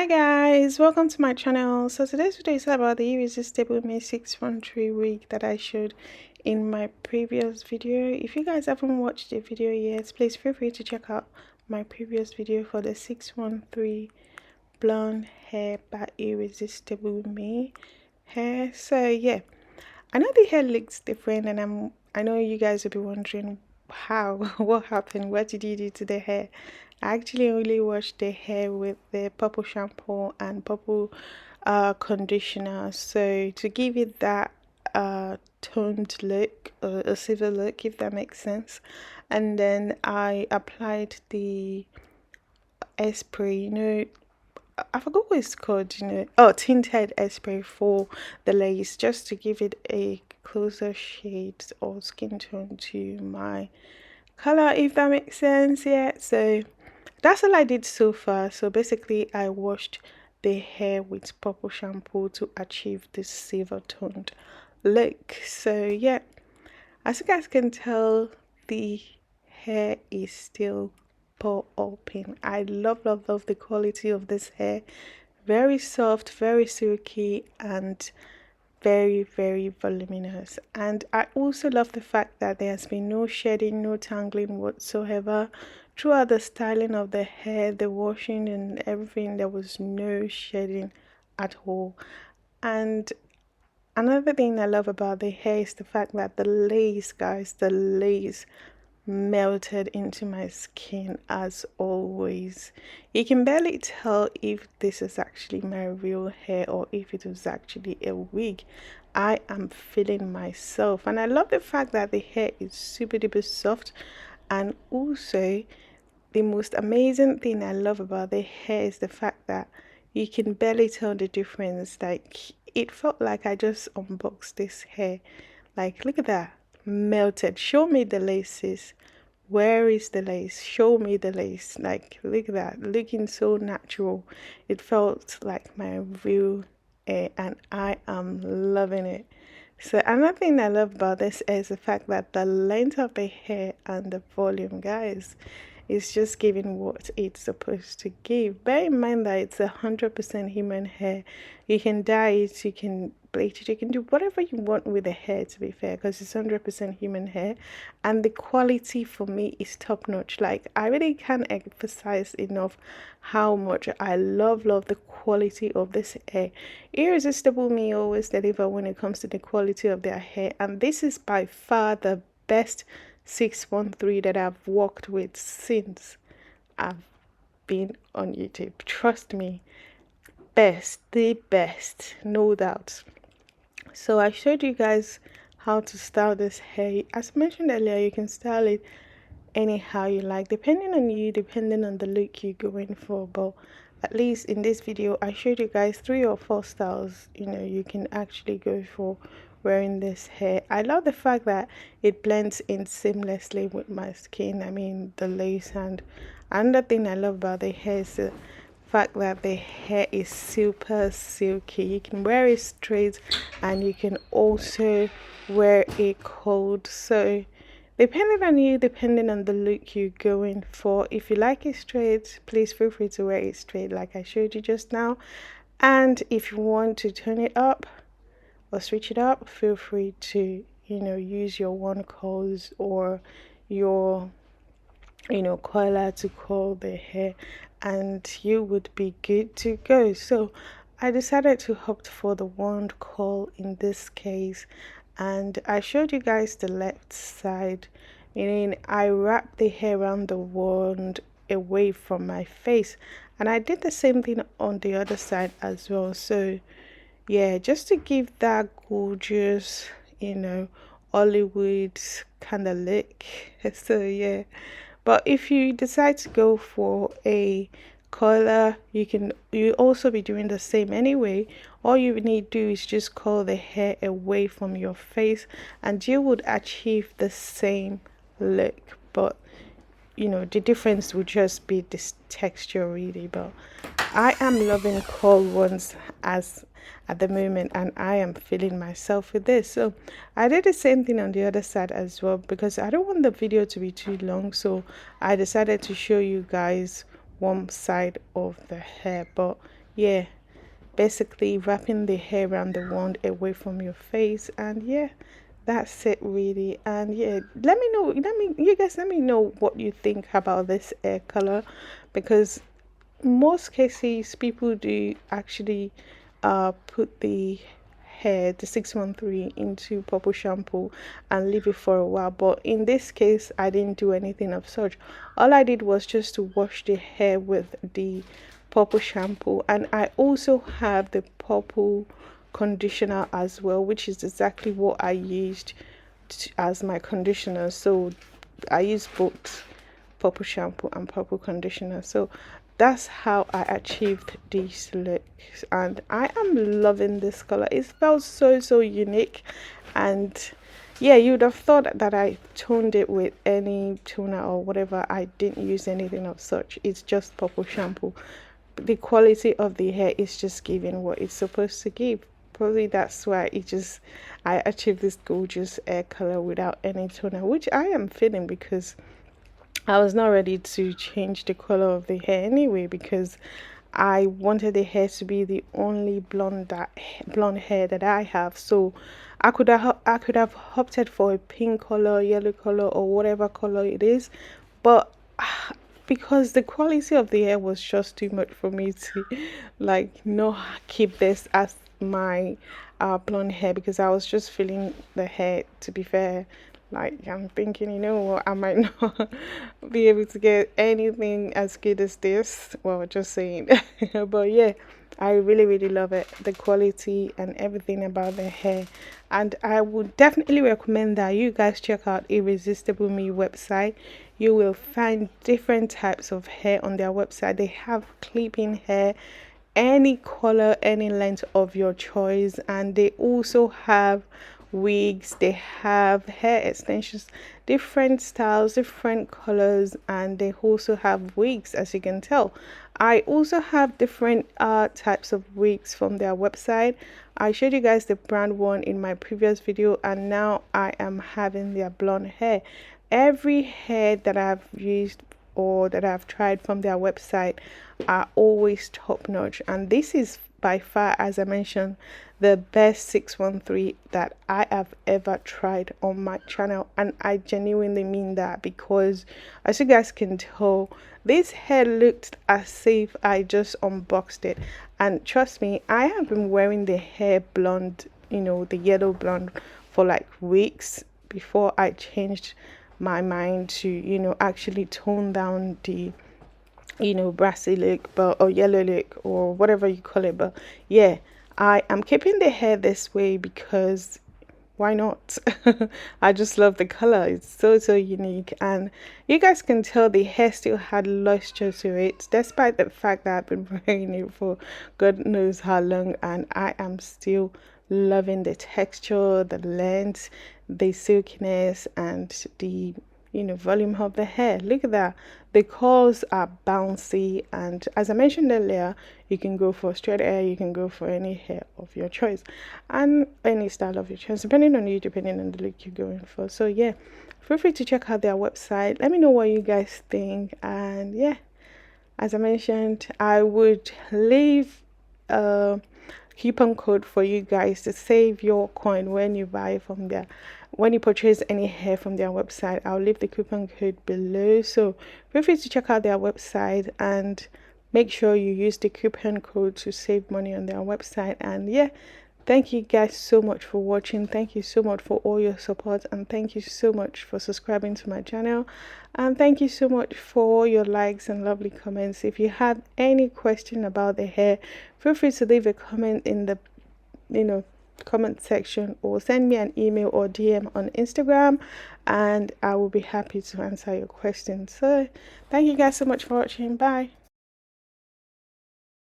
Hi guys, welcome to my channel. So today's video is about the Irresistibleme 613 wig that I showed in my previous video. If you guys haven't watched the video yet, please feel free to check out my previous video for the 613 blonde hair by Irresistibleme hair. So yeah, I know the hair looks different, and I know you guys will be wondering how what happened, what did you do to the hair. I actually only washed the hair with the purple shampoo and purple conditioner, so to give it that toned look, or a silver look, if that makes sense. And then I applied the spray, I forgot what it's called, oh, tinted spray for the lace, just to give it a closer shade or skin tone to my color, if that makes sense. Yeah, so that's all I did so far. So basically I washed the hair with purple shampoo to achieve this silver toned look. So yeah, as you guys can tell, the hair is still open. I love the quality of this hair. Very soft, very silky, and very voluminous. And I also love the fact that there has been no shedding, no tangling whatsoever throughout the styling of the hair, the washing and everything. There was no shedding at all. And another thing I love about the hair is the fact that the lace, guys, the lace melted into my skin as always. You can barely tell if this is actually my real hair or if it was actually a wig. I am feeling myself, and I love the fact that the hair is super duper soft. And also, the most amazing thing I love about the hair is the fact that you can barely tell the difference. Like, it felt like I just unboxed this hair. Like, look at that, melted. Show me the laces. Where is the lace? Show me the lace. Like, look at that, looking so natural. It felt like my real hair, and I am loving it. So another thing I love about this is the fact that the length of the hair and the volume, guys, is just giving what it's supposed to give. Bear in mind that it's 100% human hair. You can dye it, you can bleach it, you can do whatever you want with the hair, to be fair, because it's 100% human hair. And the quality for me is top notch. Like, I really can't emphasize enough how much I love the quality of this hair. Irresistibleme always deliver when it comes to the quality of their hair, and this is by far the best 613 that I've worked with since I've been on YouTube. Trust me, best, the best, no doubt. So I showed you guys how to style this hair. As mentioned earlier, you can style it anyhow you like, depending on you, depending on the look you're going for. But at least in this video, I showed you guys 3 or 4 styles you can actually go for wearing this hair. I love the fact that it blends in seamlessly with my skin. I mean, the lace. And another thing I love about the hair is the fact that the hair is super silky. You can wear it straight, and you can also wear it cold. So depending on you, depending on the look you're going for, if you like it straight, please feel free to wear it straight like I showed you just now. And if you want to turn it up or switch it up, feel free to use your one coils or your coiler to coil the hair, and you would be good to go. So I decided to opt for the wand coil in this case, and I showed you guys the left side, meaning I wrapped the hair around the wand away from my face, and I did the same thing on the other side as well. So yeah, just to give that gorgeous Hollywood kind of look. So yeah, but if you decide to go for a color, you also be doing the same anyway. All you need to do is just curl the hair away from your face, and you would achieve the same look. But the difference would just be this texture, really. But I am loving curl ones as at the moment, and I am feeling myself with this. So I did the same thing on the other side as well, because I don't want the video to be too long. So I decided to show you guys one side of the hair. But yeah, basically wrapping the hair around the wand away from your face, and yeah, that's it really. And yeah, let me know, let me know what you think about this hair color, because most cases people do actually put the hair, the 613, into purple shampoo and leave it for a while. But in this case, I didn't do anything of such. All I did was just to wash the hair with the purple shampoo, and I also have the purple conditioner as well, which is exactly what I used as my conditioner. So I use both purple shampoo and purple conditioner. So that's how I achieved these looks, and I am loving this color. It smells so unique. And yeah, you would have thought that I toned it with any toner or whatever. I didn't use anything of such. It's just purple shampoo. The quality of the hair is just giving what it's supposed to give. Probably that's why I achieved this gorgeous hair color without any toner, which I am feeling, because I was not ready to change the color of the hair anyway, because I wanted the hair to be the only blonde hair that I have. So I could have opted for a pink color, yellow color, or whatever color it is, but because the quality of the hair was just too much for me to like not keep this as my blonde hair, because I was just feeling the hair, to be fair. Like, I'm thinking, you know what, I might not be able to get anything as good as this. Well, just saying. But yeah, I really love it, the quality and everything about the hair. And I would definitely recommend that you guys check out Irresistibleme website. You will find different types of hair on their website. They have clipping hair, any color, any length of your choice, and they also have wigs, they have hair extensions, different styles, different colors, and they also have wigs. As you can tell, I also have different types of wigs from their website. I showed you guys the brand one in my previous video, and now I am having their blonde hair. Every hair that I've used or that I've tried from their website are always top notch, and this is by far, as I mentioned, the best 613 that I have ever tried on my channel. And I genuinely mean that, because as you guys can tell, this hair looked as if I just unboxed it. And trust me, I have been wearing the hair blonde, you know, the yellow blonde, for like weeks before I changed my mind to, you know, actually tone down the, you know, brassy look, but or yellow look, or whatever you call it. But yeah, I am keeping the hair this way because why not? I just love the color. It's so unique, and you guys can tell the hair still had luster to it, despite the fact that I've been wearing it for God knows how long, and I am still loving the texture, the length, the silkiness, and the, you know, volume of the hair. Look at that. The curls are bouncy, and as I mentioned earlier, you can go for straight hair, you can go for any hair of your choice, and any style of your choice, depending on you, depending on the look you're going for. So yeah, feel free to check out their website. Let me know what you guys think. And yeah, as I mentioned, I would leave a coupon code for you guys to save your coin when you buy from their, when you purchase any hair from their website. I'll leave the coupon code below, so feel free to check out their website and make sure you use the coupon code to save money on their website. And yeah, thank you guys so much for watching. Thank you so much for all your support, and thank you so much for subscribing to my channel, and thank you so much for all your likes and lovely comments. If you have any question about the hair, feel free to leave a comment in the, you know, comment section, or send me an email or DM on Instagram, and I will be happy to answer your questions. So thank you guys so much for watching. Bye.